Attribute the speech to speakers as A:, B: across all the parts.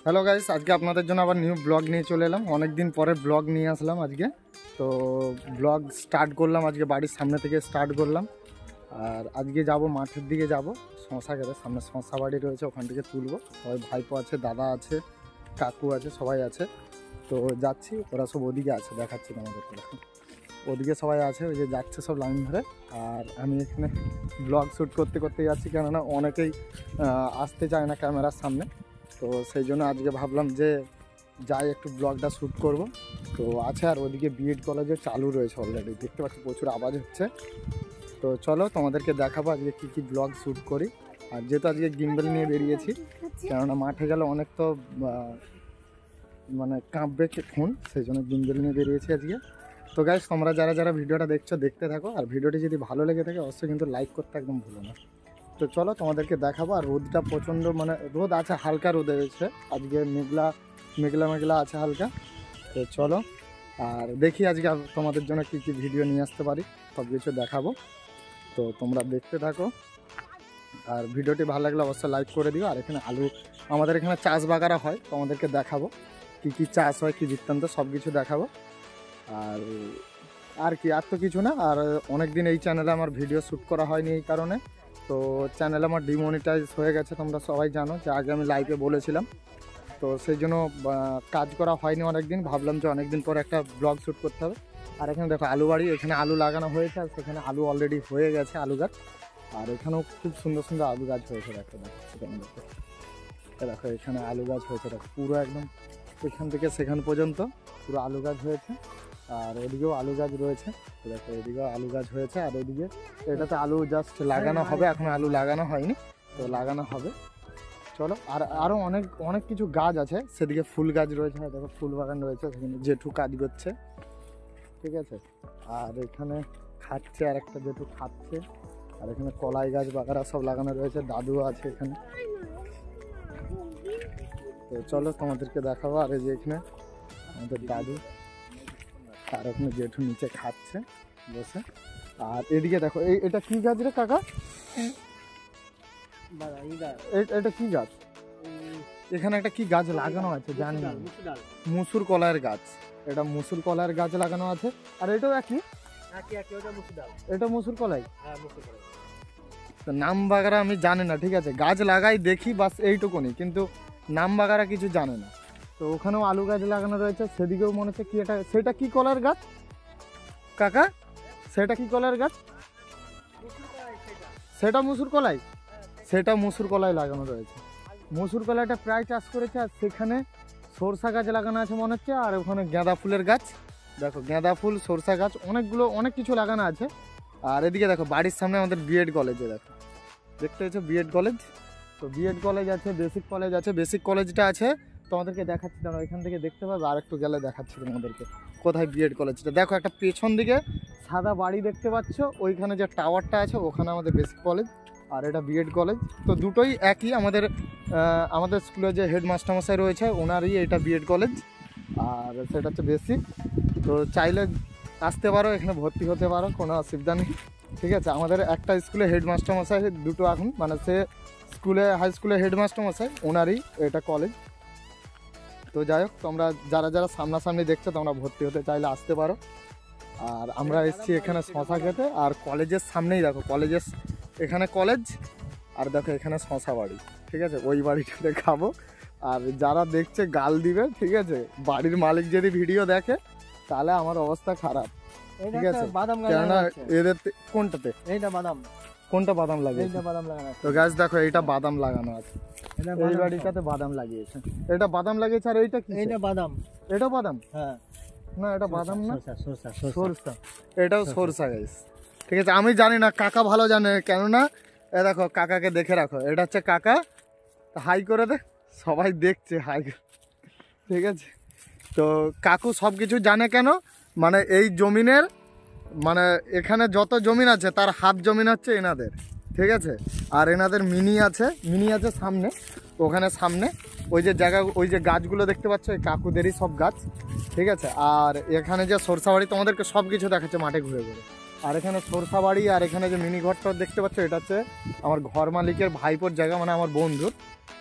A: Hello guys, আজকে আপনাদের জন্য আবার নিউ ব্লগ নিয়ে চলে এলাম। অনেক দিন পরে ব্লগ নিয়ে আসলাম আজকে। তো ব্লগ স্টার্ট করলাম আজকে বাড়ির সামনে থেকে স্টার্ট করলাম। আর আজকে যাব মাঠের দিকে, যাব শশা খেতে। সামনে শশা বাড়ি রয়েছে, ওখান থেকে তুলবো। সবাই ভাইপো আছে, দাদা আছে, কাকু আছে, সবাই আছে। তো যাচ্ছি, ওরা সব ওদিকে আছে, দেখাচ্ছি আমাদেরকে। ওদিকে সবাই আছে, ওই যে যাচ্ছে সব লাইন ধরে। আর আমি এখানে ব্লগ শ্যুট করতে করতে যাচ্ছি, কেননা অনেকেই আসতে চায় না ক্যামেরার সামনে। তো সেই জন্য আজকে ভাবলাম যে যাই একটু ব্লগটা শ্যুট করব। তো আছে, আর ওদিকে বিএড কলেজে চালু রয়েছে অলরেডি, দেখতে পাচ্ছি প্রচুর আওয়াজ হচ্ছে। তো চলো তোমাদেরকে দেখাবো আজকে কী কী ব্লগ শ্যুট করি। আর যেহেতু আজকে গিম্বেল নিয়ে বেরিয়েছি, কেননা মাঠে গেলে অনেক তো মানে কাঁপবে ফোন, সেই জন্য গিম্বেল নিয়ে বেরিয়েছি আজকে। তো গাইস, তোমরা যারা যারা ভিডিওটা দেখছো দেখতে থাকো। আর ভিডিওটি যদি ভালো লেগে থাকে অবশ্যই কিন্তু লাইক করতে একদম ভুলো না। তো চলো তোমাদেরকে দেখাবো। আর রোদটা প্রচণ্ড, মানে রোদ আছে, হালকা রোদ এসেছে আজকে, মেঘলা মেঘলা মেঘলা আছে হালকা। তো চলো আর দেখি আজকে তোমাদের জন্য কী কী ভিডিও নিয়ে আসতে পারি, সব কিছু দেখাবো। তো তোমরা দেখতে থাকো। আর ভিডিওটি ভালো লাগলে অবশ্যই লাইক করে দিও। আর এখানে আলু, আমাদের এখানে চাষ বাগারা হয়, তোমাদেরকে দেখাবো কী কী চাষ হয়, কী বৃত্তান্ত, সব কিছু দেখাবো। আর কি, আর তো কিছু না। আর অনেক দিন এই চ্যানেলে আমার ভিডিও শ্যুট করা হয়নি এই কারণে। তো চ্যানেল আমার ডিমনিটাইজ হয়ে গেছে, তোমরা সবাই জানো যে আগে আমি লাইভে বলেছিলাম। তো সেই জন্য কাজ করা হয়নি অনেক দিন। ভাবলাম যে অনেক দিন পরে একটা ব্লগ শ্যুট করতে হবে। আর এখানে দেখো আলু বাড়ি, এখানে আলু লাগানো হয়েছে, আর সেখানে আলু অলরেডি হয়ে গেছে, আলু গাছ। আর এখানেও খুব সুন্দর সুন্দর আলু গাছ হয়েছে, দেখো সেখানে দেখো এখানে আলু গাছ হয়েছে, দেখো পুরো একদম এখান থেকে সেখান পর্যন্ত পুরো আলু গাছ হয়েছে। আর ওদিকেও আলু গাছ রয়েছে, দেখো এদিকেও আলু গাছ হয়েছে। আর ওদিকে এটাতে আলু জাস্ট লাগানো হবে, এখন আলু লাগানো হয়নি, তো লাগানো হবে। চলো, আর আরও অনেক অনেক কিছু গাছ আছে, সেদিকে ফুল গাছ রয়েছে, দেখো ফুল বাগান রয়েছে, সেখানে জেঠু কাজ করছে, ঠিক আছে। আর এখানে খাচ্ছে, আর একটা জেঠু খাচ্ছে। আর এখানে কলাই গাছ বাগারা সব লাগানো রয়েছে, দাদু আছে এখানে। তো চলো তোমাদেরকে দেখাবো। আর এই যে এখানে আমাদের দাদু, আর ওখানে জেঠু নিচে খাচ্ছে বসে। আর এদিকে দেখো এটা কি গাছ রে কাকা? এটা কি গাছ? এখানে একটা কি গাছ লাগানো আছে জানি না, মুসুর কলাইয়ের গাছ। এটা মুসুর কলাইয়ের গাছ লাগানো আছে। আর এটাও একই, এটা মুসুর কলাই। নাম বাগারা আমি জানি না, ঠিক আছে, গাছ লাগাই দেখি বাস এইটুকুনি, কিন্তু নাম বাগারা কিছু জানে না। তো ওখানেও আলু গাছ লাগানো রয়েছে, সেদিকেও মনে হচ্ছে কি এটা, সেটা কি কলার গাছ কাকা? সেটা কি কলার গাছ? সেটা মুসুর কলাই, সেটা মুসুর কলাই লাগানো রয়েছে। মুসুর কলাইটা প্রায় চাষ করেছে। আর সেখানে সরষা গাছ লাগানো আছে মনে হচ্ছে। আর ওখানে গাঁদা ফুলের গাছ, দেখো গাঁদা ফুল, সরষা গাছ, অনেকগুলো অনেক কিছু লাগানো আছে। আর এদিকে দেখো বাড়ির সামনে আমাদের বিএড কলেজে, দেখো দেখতে হচ্ছে বিএড কলেজ। তো বিএড কলেজ আছে, বেসিক কলেজ আছে। বেসিক কলেজটা আছে, তোমাদেরকে দেখাচ্ছি, দাঁড়াও এখান থেকে দেখতে পাবে। আর একটু গেলে দেখাচ্ছি তোমাদেরকে কোথায় বিএড কলেজটা। দেখো একটা পেছন দিকে সাদা বাড়ি দেখতে পাচ্ছ, ওইখানে যে টাওয়ারটা আছে ওখানে আমাদের বেসিক কলেজ, আর এটা বিএড কলেজ। তো দুটোই একই, আমাদের স্কুলে যে হেডমাস্টারমশাই রয়েছে ওনারই এটা বিএড কলেজ, আর সেটা হচ্ছে বেসিক। তো চাইলে আসতে পারো, এখানে ভর্তি হতে পারো, কোনো অসুবিধা নেই, ঠিক আছে। আমাদের একটা স্কুলে হেডমাস্টারমশাই দুটো এখন, মানে সে স্কুলে হাই স্কুলে হেডমাস্টারমশাই, ওনারই এটা কলেজ। তো যাই হোক, তোমরা যারা যারা সামনাসামনি দেখছো তোমরা ভর্তি হতে চাইলে আসতে পারো। আর আমরা এসেছি এখানে শশা খেতে। আর কলেজের সামনেই দেখো, কলেজের এখানে কলেজ, আর দেখো এখানে শশা বাড়ি, ঠিক আছে, ওই বাড়িটাতে খাবো। আর যারা দেখছে গাল দিবে, ঠিক আছে, বাড়ির মালিক যদি ভিডিও দেখে তাহলে আমার অবস্থা খারাপ, ঠিক আছে। কেননা এদের কোনটাতে, এইটা বাদাম, কোনটা বাদাম লাগে? তো গাছ দেখো এইটা বাদাম লাগানো আছে, এই বাড়িটাতে বাদাম লাগিয়েছে, এটা বাদাম লাগিয়েছে। আর এইটা কি? এইটা বাদাম, এটা বাদাম, হ্যাঁ না এটা বাদাম না, সরষা, এটাও সরষা গাইস, ঠিক আছে। আমি জানি না, কাকা ভালো জানে, কেননা এ দেখো কাকাকে দেখে রাখো, এটা হচ্ছে কাকা, হাই করে দে, সবাই দেখছে, হাই, ঠিক আছে। তো কাকু সব কিছু জানে, কেন মানে এই জমিনের, মানে এখানে যত জমিন আছে তার হাফ জমিন হচ্ছে এনাদের, ঠিক আছে। আর এনাদের মিনি আছে সামনে, ওখানে সামনে ওই যে জায়গা, ওই যে গাছগুলো দেখতে পাচ্ছ, এই কাকুদেরই সব গাছ, ঠিক আছে। আর এখানে যে সরষা বাড়ি, তোমাদেরকে সব কিছু দেখাচ্ছে মাঠে ঘুরে ঘুরে, আর এখানে সরষা বাড়ি, আর এখানে যে মিনি ঘরটা দেখতে পাচ্ছ এটা হচ্ছে আমার ঘর মালিকের ভাইপোর জায়গা, মানে আমার বন্ধুর।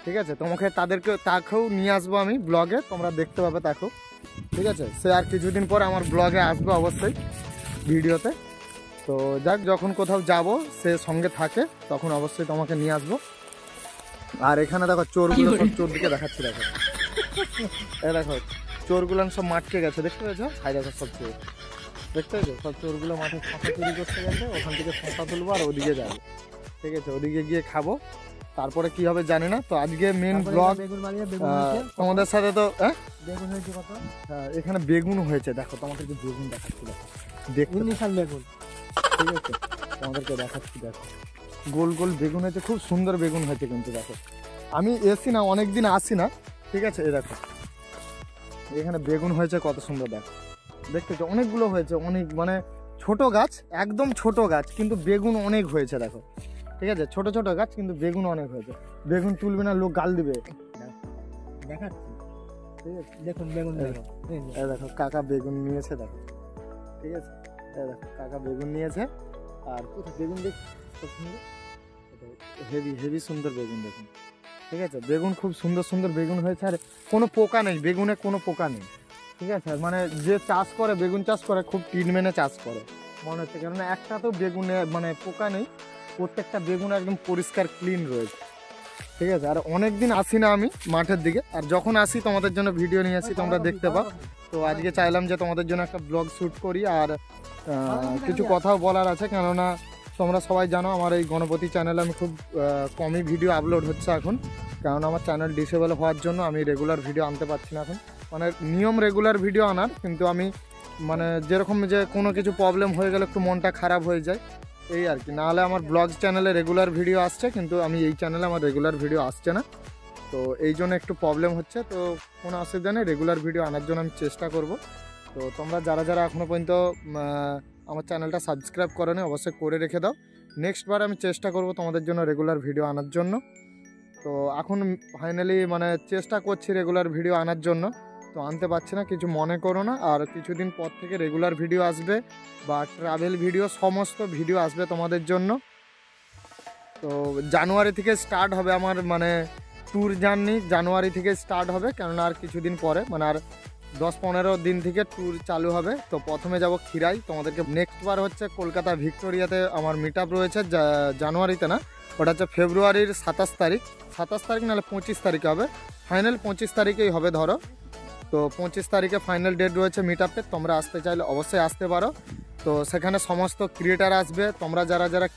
A: ঠিক আছে, তোমাকে তাকেও নিয়ে আসবো আমি ব্লগে, তোমরা দেখতে পাবে তাকেও। ঠিক আছে, সে আর কিছুদিন পর আমার ব্লগে আসবে অবশ্যই ভিডিওতে। তো যাক, যখন কোথাও যাব সে সঙ্গে থাকে তখন অবশ্যই তোমাকে নিয়ে আসবো। আর এখানে দেখো চোরগুলো সব চোর দিকে দেখাচ্ছি, দেখো দেখো চোরগুলো সব মাঠকে গেছে, দেখতে পেয়েছো? হাই দেখো সব চোর, দেখতে পেয়েছো? সব চোরগুলো মাঠে ফাঁকা চুরি করতে গেছে, ওখান থেকে ফাঁকা তুলবো আর ওদিকে যাবো। ঠিক আছে, ওদিকে গিয়ে খাবো, তারপরে কি হবে জানি না। তো আজকে মেন ব্লগ তোমাদের সাথে। তো বেগুন হয়েছে কত? হ্যাঁ, এখানে বেগুন হয়েছে, দেখো তোমাদেরকে বেগুন দেখাচ্ছি, দেখো বেগুন। ঠিক আছে, তোমাদেরকে দেখাচ্ছি, দেখো গোল গোল বেগুন হয়েছে, খুব সুন্দর বেগুন হয়েছে কিন্তু। দেখো আমি এসি না, অনেকদিন আসি না। ঠিক আছে, এই দেখো এখানে বেগুন হয়েছে কত সুন্দর, দেখো দেখতেছো অনেকগুলো হয়েছে, অনেক মানে ছোট গাছ, একদম ছোট গাছ কিন্তু বেগুন অনেক হয়েছে। দেখো ঠিক আছে, ছোট ছোট গাছ কিন্তু বেগুন অনেক হয়েছে। বেগুন তুলবে না, লোক গাল দিবে। দেখাচ্ছি, ঠিক আছে, দেখুন বেগুন, দেখো কাকা বেগুন নিয়েছে, দেখো ঠিক আছে, দেখো কাকা বেগুন নিয়েছে। আর কোথায় বেগুন দেখ, খুব সুন্দর, হেভি হেভি সুন্দর বেগুন দেখুন। ঠিক আছে, বেগুন খুব সুন্দর সুন্দর বেগুন হয়েছে, আর কোনো পোকা নেই বেগুনে, কোনো পোকা নেই। ঠিক আছে, মানে যে চাষ করে বেগুন চাষ করে খুব ট্রিটমেন্টে চাষ করে মনে হচ্ছে, কেননা একটা তো বেগুনে মানে পোকা নেই, প্রত্যেকটা বেগুন একদম পরিষ্কার ক্লিন রয়েছে। ঠিক আছে, আর অনেক দিন আসি না আমি মাঠের দিকে, আর যখন আসি তোমাদের জন্য ভিডিও নিয়ে আসি, তোমরা দেখতে পাও। তো আজকে চাইলাম যে তোমাদের জন্য একটা ব্লগ শ্যুট করি, আর কিছু কথাও বলার আছে, কেননা তোমরা সবাই জানো আমার এই গণপতি চ্যানেলে আমি খুব কমই ভিডিও আপলোড হচ্ছে এখন, কারণ আমার চ্যানেল ডিসেবল হওয়ার জন্য আমি রেগুলার ভিডিও আনতে পারছি না এখন। মানে নিয়ম রেগুলার ভিডিও আনার, কিন্তু আমি মানে যেরকম যে কোনো কিছু প্রবলেম হয়ে গেলে একটু মনটা খারাপ হয়ে যায়, এই আর কি। নাহলে আমার ব্লগ চ্যানেলে রেগুলার ভিডিও আসছে, কিন্তু আমি এই চ্যানেলে আমার রেগুলার ভিডিও আসছে না, তো এই জন্য একটু প্রবলেম হচ্ছে। তো কোনো অসুবিধা নেই, রেগুলার ভিডিও আনার জন্য আমি চেষ্টা করব। তো তোমরা যারা যারা এখনও পর্যন্ত আমার চ্যানেলটা সাবস্ক্রাইব করো নি, অবশ্যই করে রেখে দাও। নেক্সট বার আমি চেষ্টা করব তোমাদের জন্য রেগুলার ভিডিও আনার জন্য। তো এখন ফাইনালি মানে চেষ্টা করছি রেগুলার ভিডিও আনার জন্য, তো আনতে পারছি না, কিছু মনে করো না। আর কিছুদিন পর থেকে রেগুলার ভিডিও আসবে, বা ট্রাভেল ভিডিও, সমস্ত ভিডিও আসবে তোমাদের জন্য। তো জানুয়ারি থেকে স্টার্ট হবে আমার মানে ট্যুর জার্নি, জানুয়ারি থেকে স্টার্ট হবে, কেননা আর কিছুদিন পরে মানে আর 10-15 দিন থেকে ট্যুর চালু হবে। তো প্রথমে যাব খিরাই, তোমাদেরকে নেক্সট বার হচ্ছে কলকাতা ভিক্টোরিয়াতে আমার মিট আপ রয়েছে, জানুয়ারিতে না, ওটা হচ্ছে ফেব্রুয়ারির 27 তারিখ, 27 তারিখ নাহলে 25 তারিখে হবে, ফাইনাল 25 তারিখেই হবে ধরো। তো 25 তারিখে ফাইনাল ডেট রয়েছে মিট আপে, তোমরা আসতে চাইলে অবশ্যই আসতে পারো। তো সেখানে সমস্ত ক্রিয়েটার আসবে, তোমরা যারা যারা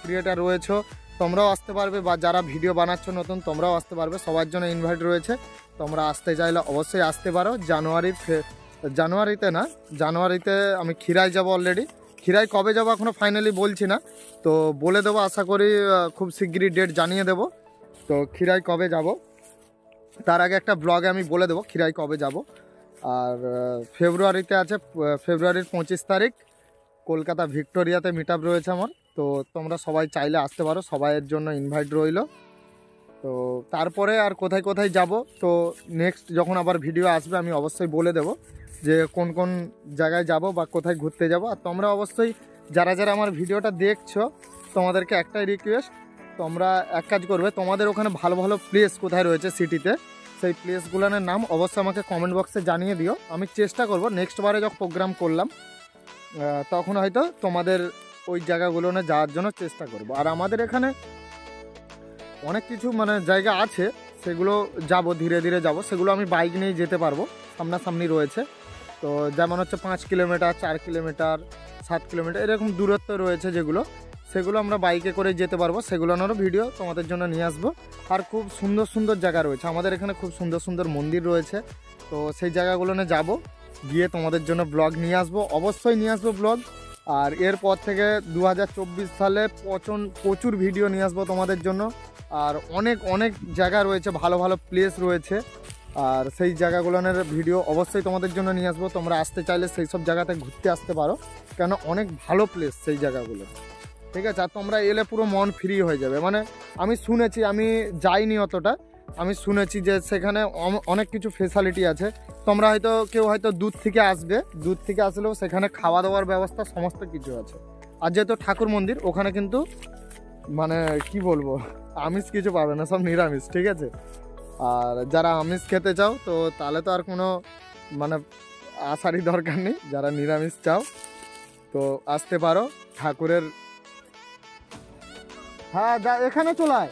A: ক্রিয়েটার রয়েছো তোমরাও আসতে পারবে, বা যারা ভিডিও বানাচ্ছ নতুন তোমরাও আসতে পারবে, সবার জন্য ইনভাইট রয়েছে। তোমরা আসতে চাইলে অবশ্যই আসতে পারো। জানুয়ারিতে আমি খিরাই যাব অলরেডি। খিরাই কবে যাবো এখনও ফাইনালি বলছি না, তো বলে দেবো, আশা করি খুব শিগগিরই ডেট জানিয়ে দেবো। তো খিরাই কবে যাব তার আগে একটা ব্লগে আমি বলে দেবো খিরাই কবে যাব। আর ফেব্রুয়ারিতে আছে, ফেব্রুয়ারির 25 তারিখ কলকাতা ভিক্টোরিয়াতে মিট আপ রয়েছে আমার। তো তোমরা সবাই চাইলে আসতে পারো, সবাইয়ের জন্য ইনভাইট রইল। তো তারপরে আর কোথায় কোথায় যাব, তো নেক্সট যখন আবার ভিডিও আসবে আমি অবশ্যই বলে দেব যে কোন কোন জায়গায় যাব বা কোথায় ঘুরতে যাব। আর তোমরা অবশ্যই যারা যারা আমার ভিডিওটা দেখছো তোমাদেরকে একটাই রিকোয়েস্ট, তোমরা এক কাজ করবে, তোমাদের ওখানে ভালো ভালো প্লেস কোথায় রয়েছে সিটিতে, সেই প্লেসগুলোর নাম অবশ্যই আমাকে কমেন্ট বক্সে জানিয়ে দিও। আমি চেষ্টা করব নেক্সট বারে যখন প্রোগ্রাম করলাম তখন হয়তো তোমাদের ওই জায়গাগুলো যাওয়ার জন্য চেষ্টা করব। আর আমাদের এখানে অনেক কিছু মানে জায়গা আছে, সেগুলো যাব, ধীরে ধীরে যাব, সেগুলো আমি বাইক নিয়ে যেতে পারবো, সামনাসামনি রয়েছে। তো যেমন হচ্ছে 5 কিলোমিটার, 4 কিলোমিটার, 7 কিলোমিটার এরকম দূরত্ব রয়েছে, যেগুলো সেগুলো আমরা বাইকে করে যেতে পারবো, সেগুলোরও ভিডিও তোমাদের জন্য নিয়ে আসবো। আর খুব সুন্দর সুন্দর জায়গা রয়েছে আমাদের এখানে, খুব সুন্দর সুন্দর মন্দির রয়েছে, তো সেই জায়গাগুলো যাব, গিয়ে তোমাদের জন্য ব্লগ নিয়ে আসবো, অবশ্যই নিয়ে আসবো ব্লগ। আর এরপর থেকে 2024 সালে প্রচুর ভিডিও নিয়ে আসবো তোমাদের জন্য। আর অনেক অনেক জায়গা রয়েছে, ভালো ভালো প্লেস রয়েছে, আর সেই জায়গাগুলোর ভিডিও অবশ্যই তোমাদের জন্য নিয়ে আসবো। তোমরা আসতে চাইলে সেই সব জায়গাতে ঘুরতে আসতে পারো, কেন অনেক ভালো প্লেস সেই জায়গাগুলো, ঠিক আছে। আর তোমরা এলে পুরো মন ফ্রি হয়ে যাবে। মানে আমি শুনেছি, আমি যাইনি অতটা, আমি শুনেছি যে সেখানে অনেক কিছু ফেসিলিটি আছে। তোমরা হয়তো কেউ হয়তো দূর থেকে আসবে, দূর থেকে আসলেও সেখানে খাওয়া দাওয়ার ব্যবস্থা সমস্ত কিছু আছে। আর যেহেতু ঠাকুর মন্দির ওখানে কিন্তু মানে কি বলবো আমিষ কিছু পাবে না, সব নিরামিষ, ঠিক আছে। আর যারা আমিষ খেতে চাও তো তাহলে তো আর কোনো মানে আসারই দরকার নেই, যারা নিরামিষ চাও তো আসতে পারো ঠাকুরের। হ্যাঁ যা এখানে চলায়,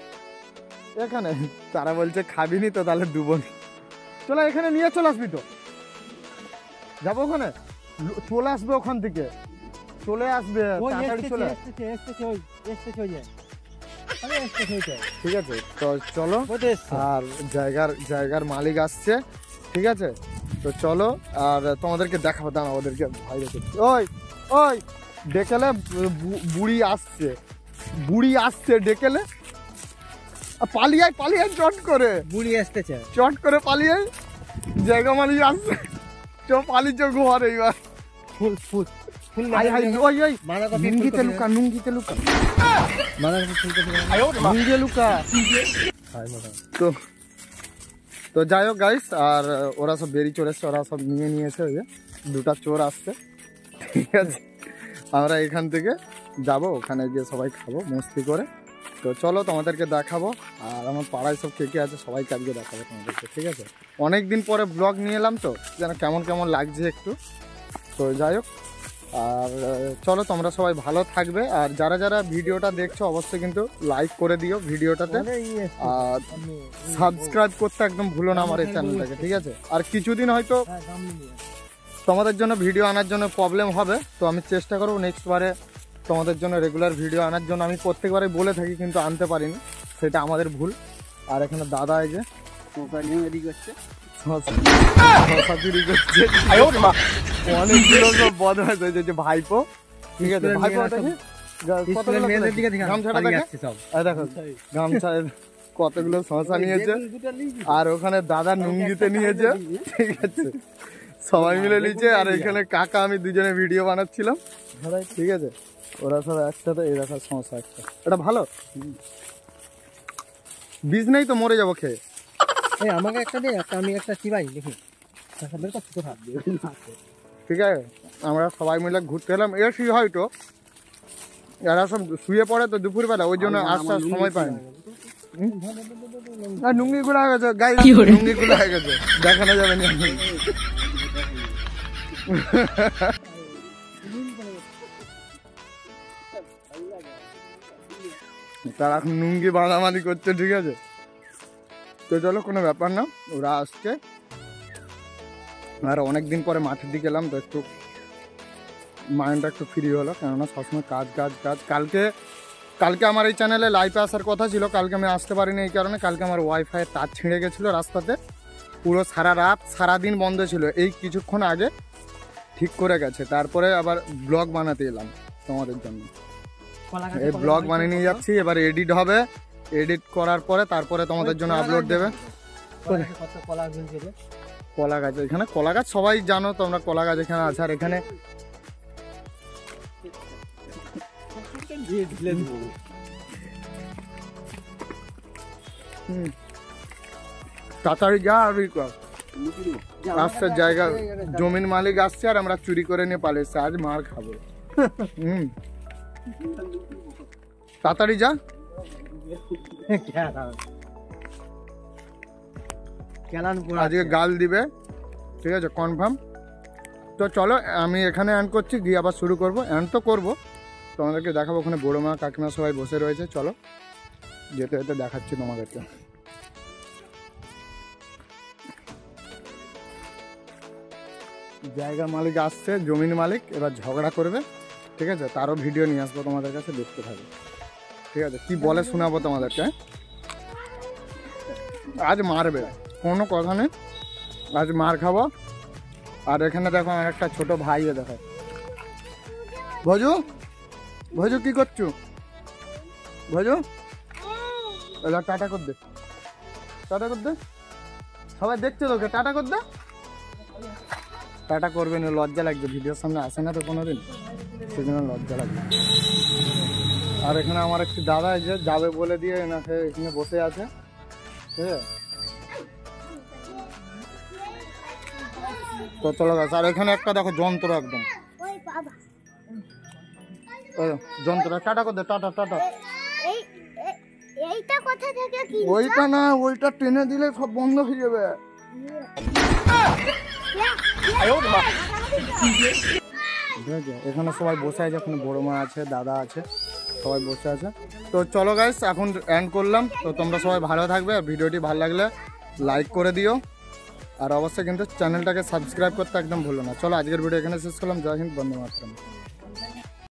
A: এখানে তারা বলছে খাবিনি তো তাহলে দুবনি, চলে এখানে নিয়ে চলে আসবি তো, যাবো ওখানে, চলে আসবে ওখান থেকে, চলে আসবে তাড়াতাড়ি চলে। ঠিক আছে তো চলো, আর জায়গার মালিক আসছে, ঠিক আছে তো চলো আর তোমাদেরকে দেখাবো, দাঁড়া ওদেরকে ভয় রেখে। ওই ওই ডেকেলে বুড়ি আসছে ডেকেলে, পালিয়ে চট করে
B: বুড়ি আসতেছে,
A: চট করে পালিয়ে, জায়গা মালিক আসছে, চ পালিয়ে চো ঘর এইবার।
B: ফুল ফুল ফুল
A: ওই নুঙ্গিতে লুকা নুঙ্গিতে লুকা। তো তো যাই হোক গাইস, আর ওরা সব বেরিয়ে চলে এসছে, ওরা সব নিয়েছে, ওই যে দুটা চোর আসছে, ঠিক আছে। আমরা এখান থেকে যাব, ওখানে গিয়ে সবাই খাবো মস্তি করে। তো চলো তোমাদেরকে দেখাবো, আর আমার পাড়ায় সব কে কে আছে সবাইকে আজকে দেখাবো তোমাদেরকে, ঠিক আছে। অনেক দিন পরে ব্লগ নিয়ে এলাম তো যেন কেমন কেমন লাগছে একটু। তো যাই হোক, আর চলো তোমরা সবাই ভালো থাকবে, আর যারা যারা ভিডিওটা দেখছো অবশ্যই কিন্তু লাইক করে দিও ভিডিওটাতে, আর সাবস্ক্রাইব করতে একদম ভুলো না আমার এই চ্যানেলটাকে, ঠিক আছে। আর কিছুদিন হয়তো তোমাদের জন্য ভিডিও আনার জন্য প্রবলেম হবে, তো আমি চেষ্টা করবো নেক্সট বারে তোমাদের জন্য রেগুলার ভিডিও আনার জন্য। আমি প্রত্যেকবারে বলে থাকি কিন্তু আনতে পারিনি, সেটা আমাদের ভুল। আর এখানে দাদা এই যে অনেকগুলো সব বদ হয়েছে যে ভাইপো, ঠিক আছে ভাইপো দেখো গামছা কতগুলো শশা নিয়েছে, আর ওখানে দাদা নুঙ্গিতে নিয়েছে, ঠিক আছে সবাই মিলে নিচে। আর এখানে কাকা আমি দুজনে ভিডিও বানাচ্ছিলাম, ঠিক আছে। ওরা সব একসাথে, এই দেখার সমস্যা একটা, এটা ভালো বীজ নেই তো মরে যাবো খেয়ে।
B: আমাকে একটা দে, আমি একটা চিবাই দেখি,
A: ঠিক আছে। আমরা সবাই মিলে ঘুরতে এলাম, এসি হয়তো এরা সব শুয়ে পড়ে তো দুপুরবেলা, ওই জন্য আসার সময় পায়নি। নুঙ্গি গুলা হয়ে গেছে গাই, নুঙ্গি গুলা হয়ে গেছে, দেখানো যাবে না। তারা এখন নুঙ্গি বানামানি করছে, ঠিক আছে। তো চলো কোনো ব্যাপার না, ওরা আসছে। আর অনেকদিন পরে মাঠের দিকে এলাম তো একটু মাইন্ডটা একটু ফ্রি হলো, কেননা সবসময় কাজ কাজ কাজ। কালকে আমার এই চ্যানেলে লাইভে আসার কথা ছিল, কালকে আমি আসতে পারিনি এই কারণে, কালকে আমার ওয়াইফাইয়ের তার ছিঁড়ে গেছিলো রাস্তাতে, পুরো সারা রাত সারাদিন বন্ধ ছিল, এই কিছুক্ষণ আগে ঠিক করে গেছে। তারপরে আবার ব্লগ বানাতে এলাম তোমাদের জন্য, এই ব্লগ বানিয়ে নিয়ে যাচ্ছি, এবার এডিট হবে, এডিট করার পরে তারপরে তোমাদের জন্য আপলোড দেবে। কলা গাছ, এখানে কলা গাছ সবাই জানো তোমরা, কলা গাছ এখানে আছে। আর এখানে তাড়াতাড়ি যা, আসছে জায়গা জমির মালিক আসছে, আর আমরা চুরি করে নিয়ে পালিয়েছি, আজ মার খাবো। তাড়াতাড়ি যা, আজকে গাল দিবে, ঠিক আছে কনফার্ম। তো চলো আমি এখানে এন্ড করছি, গিয়ে আবার শুরু করবো, এন্ড তো করবো, তোমাদেরকে দেখাবো। ওখানে বড়ো মা কাকিমা সবাই বসে রয়েছে, চলো যেতে যেতে দেখাচ্ছি তোমাদেরকে। জায়গা মালিক আসছে, জমির মালিক, এবার ঝগড়া করবে, ঠিক আছে। তারও ভিডিও নিয়ে আসবো তোমাদের কাছে, দেখতে থাকবে, ঠিক আছে। কি বলে শোনাবো তোমাদেরকে, আজ মারবে, কোনো কথা নেই, আজ মার খাবো। আর এখানে দেখো আমার একটা ছোট ভাই, দেখো ভজু, ভজু কি করছো ভজু, টাটা কর দে, টাটা কর দে, সবাই দেখছে তোকে, টাটা কর দে। টাটা করবে না, লজ্জা লাগবে, ভিডিওর সামনে আসে না তো কোনোদিন, সেই জন্য লজ্জা লাগবে। আর এখানে আমার একটি দাদা যে যাবে বলে দিয়ে এনাকে এখানে বসে আছে, ঠিক আছে। তো চলো গাছ, আর এখানে একটা দেখো যন্ত্র একদম, যন্ত্রটা টাটা করে দে, টাটা টাটা।
C: এইটা কোথা থেকে কি
A: ওইটা না, ওইটা টেনে দিলে সব বন্ধ হয়ে যাবে। এখানে সবাই বসে আছে, এখানে বড় মা আছে, দাদা আছে, সবাই বসে আছে। তো চলো গাইস, এখন এন্ড করলাম। তো তোমরা সবাই ভালো থাকবে, আর ভিডিওটি ভালো লাগলে লাইক করে দিও, আর অবশ্যই কিন্তু চ্যানেলটাকে সাবস্ক্রাইব করতে একদম ভুলো না। চলো আজকের ভিডিও এখানে শেষ করলাম। জয় হিন্দ, বন্দে মাতরম।